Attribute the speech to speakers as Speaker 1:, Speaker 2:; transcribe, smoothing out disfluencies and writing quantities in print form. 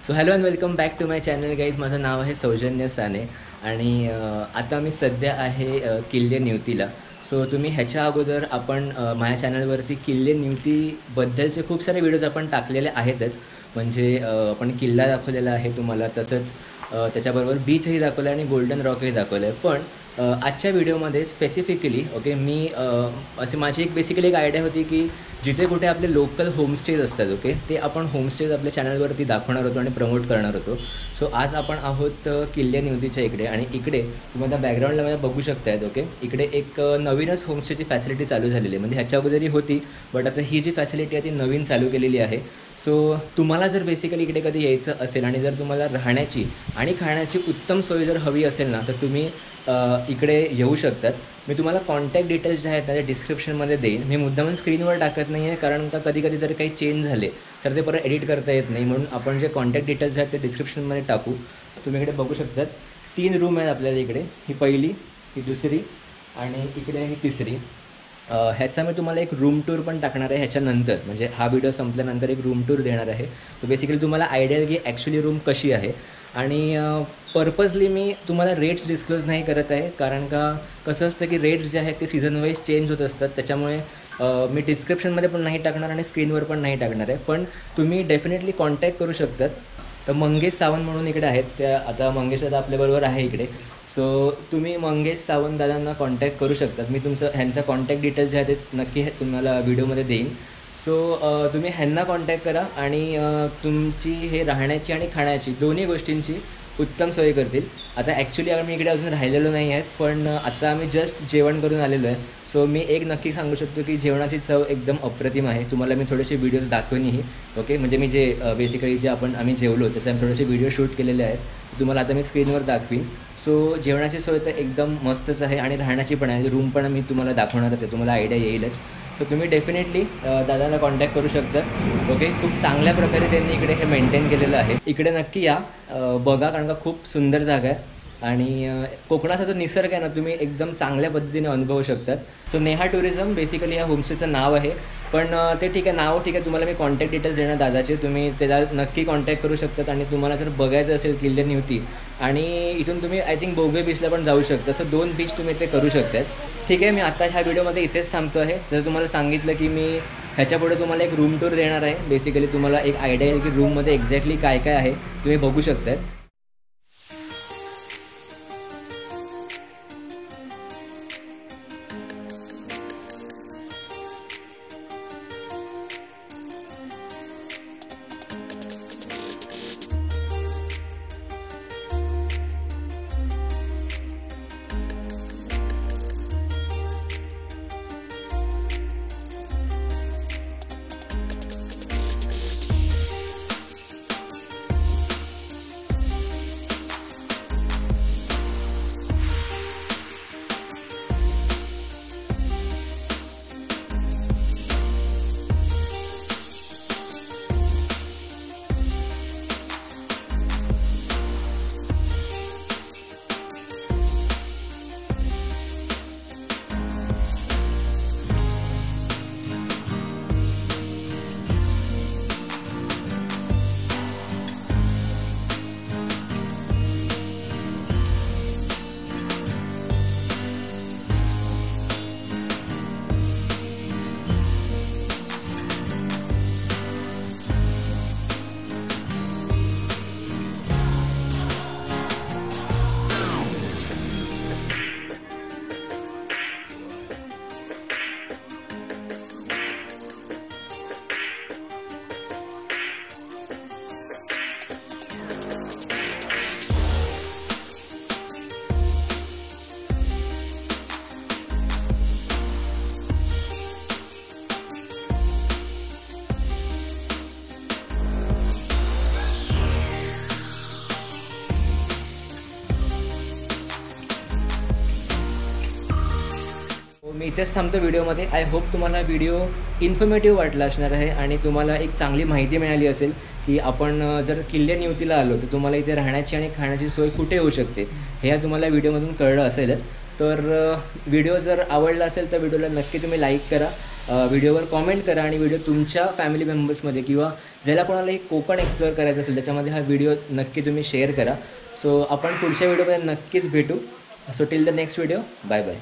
Speaker 1: So hello and welcome back to my channel guys. माझं नाव आहे सौजन्य साने आणि आता मी सध्या आहे किल्ले निवतीला. सो तुम्ही ह्याच्या अगोदर आपण माझ्या चॅनलवरती किल्ले निवतीबद्दलचे खूप सारे व्हिडिओज आपण टाकलेले आहेतच. म्हणजे आपण किल्ला दाखवलेला आहे तुम्हाला, तसंच त्याच्याबरोबर बीचही दाखवलं आहे आणि गोल्डन रॉकही दाखवलं आहे. पण आजच्या व्हिडिओमध्ये स्पेसिफिकली मी असे माझी बेसिकली एक आयडिया होती की जिथे कुठे आपले लोकल होमस्टेज असतात ते आपण होमस्टेज आपल्या चॅनलवरती दाखवणार होतो आणि प्रमोट करणार होतो. सो आज आपण आहोत किल्ले निवतीच्या इकडे आणि इकडे तुम्हाला बॅकग्राऊंडला मला बघू शकतायत. इकडे एक नवीनच होमस्टेची फॅसिलिटी चालू झालेली आहे. म्हणजे ह्याच्या अगोदरही होती, बट आता ही जी फॅसिलिटी आहे ती नवीन चालू केलेली आहे. सो तुम्हाला जर बेसिकली इकडे कधी यायचं असेल आणि जर तुम्हाला राहण्याची आणि खाण्याची उत्तम सोय जर हवी असेल ना, तर तुम्ही इकडे येऊ शकतात. मी तुम्हाला कॉन्टॅक्ट डिटेल्स जे आहेत त्याच्या डिस्क्रिप्शनमध्ये देईन. मी मुद्दामून स्क्रीनवर टाकत नाही आहे, कारण का कधी कधी जर काही चेंज झाले तर ते परत एडिट करता येत नाही. म्हणून आपण जे कॉन्टॅक्ट डिटेल्स आहेत ते डिस्क्रिप्शनमध्ये टाकू. तुम्ही इकडे बघू शकतात 3 रूम आहेत आपल्याला इकडे. ही पहिली, ही दुसरी आणि इकडे ही तिसरी. ह्याचा मी तुम्हाला एक रूम टूर पण टाकणार आहे ह्याच्यानंतर. म्हणजे हा व्हिडिओ संपल्यानंतर एक रूम टूर देणार आहे. तो बेसिकली तुम्हाला आयडिया येईल की ॲक्च्युली रूम कशी आहे. आणि पर्पजली मी तुम्हाला रेट्स डिस्क्लोज नाही करत आहे, कारण का कसं असतं की रेट्स जे आहेत ते सीझन वाईज चेंज होत असतात. त्याच्यामुळे मी डिस्क्रिप्शनमध्ये पण नाही टाकणार आणि स्क्रीनवर पण नाही टाकणार आहे. पण तुम्ही डेफिनेटली कॉन्टॅक्ट करू शकतात. तर मंगेश सावंत म्हणून इकडे आहेत. त्या आता मंगेश दादा आपल्याबरोबर आहे इकडे. सो तुम्ही मंगेश सावंत दादांना कॉन्टॅक्ट करू शकतात. मी ह्यांचा कॉन्टॅक्ट डिटेल्स जे आहेत ते नक्की तुम्हाला व्हिडिओमध्ये देईन. सो तुम्ही ह्यांना कॉन्टॅक्ट करा आणि तुमची हे राहण्याची आणि खाण्याची दोन्ही गोष्टींची उत्तम सोय करतील. आता ॲक्च्युली आम्ही इकडे अजून राहिलेलो नाही आहेत, पण आता आम्ही जस्ट जेवण करून आलेलो आहे. सो मी एक नक्की सांगू शकतो की जेवणाची चव एकदम अप्रतिम आहे. तुम्हाला मी थोडेसे व्हिडिओज दाखवेनही. म्हणजे मी जे बेसिकली जे आम्ही जेवलो त्याचे आम्ही थोडेसे व्हिडिओ शूट केलेले आहेत, तुम्हाला आता मी स्क्रीनवर दाखवीन. सो जेवणाची सोय तर एकदम मस्तच आहे आणि राहण्याची पण आहे. रूम पण मी तुम्हाला दाखवणारच आहे, तुम्हाला आयडिया येईलच. सो तुम्ही डेफिनेटली दादाला कॉन्टॅक्ट करू शकता. खूप चांगल्या प्रकारे त्यांनी इकडे हे मेंटेन केलेलं आहे. इकडे नक्की या, बघा, कारण का खूप सुंदर जागा आहे आणि कोकणाचा जो निसर्ग आहे ना, तुम्ही एकदम चांगल्या पद्धतीने अनुभवू शकतात. सो नेहा टुरिझम बेसिकली या होमस्टेचं नाव आहे. पण ते ठीक आहे, नाव ठीक आहे. तुम्हाला मी कॉन्टॅक्ट डिटेल्स देणार दादाचे, तुम्ही त्याला नक्की कॉन्टॅक्ट करू शकतात. आणि तुम्हाला जर बघायचं असेल किल्ले निवती आणि इथून तुम्ही आय थिंक बोगवे बीचला पण जाऊ शकता. असं 2 बीच तुम्ही ते करू शकतात. ठीक आहे, मी आता ह्या व्हिडिओमध्ये इथेच थांबतो आहे. जर तुम्हाला सांगितलं की मी ह्याच्यापुढे तुम्हाला एक रूम टूर देणार आहे. बेसिकली तुम्हाला एक आयडिया येईल की रूममध्ये एक्झॅक्टली काय काय आहे, तुम्ही बघू शकतात. मी इथेच थांबतो व्हिडिओमध्ये. आय होप तुम्हाला व्हिडिओ इन्फॉर्मेटिव्ह वाटला असणार आहे आणि तुम्हाला एक चांगली माहिती मिळाली असेल की आपण जर किल्ले निवतीला आलो तर तुम्हाला इथे राहण्याची आणि खाण्याची सोय कुठे होऊ शकते हे या तुम्हाला व्हिडिओमधून कळलं असेलच. तर व्हिडिओ जर आवडला असेल तर व्हिडिओला नक्की तुम्ही लाईक करा, व्हिडिओवर कॉमेंट करा आणि व्हिडिओ तुमच्या फॅमिली मेंबर्समध्ये किंवा ज्याला कोणालाही कोकण एक्सप्लोअर करायचं असेल त्याच्यामध्ये हा व्हिडिओ नक्की तुम्ही शेअर करा. सो आपण पुढच्या व्हिडिओमध्ये नक्कीच भेटू. So till the next video, bye bye.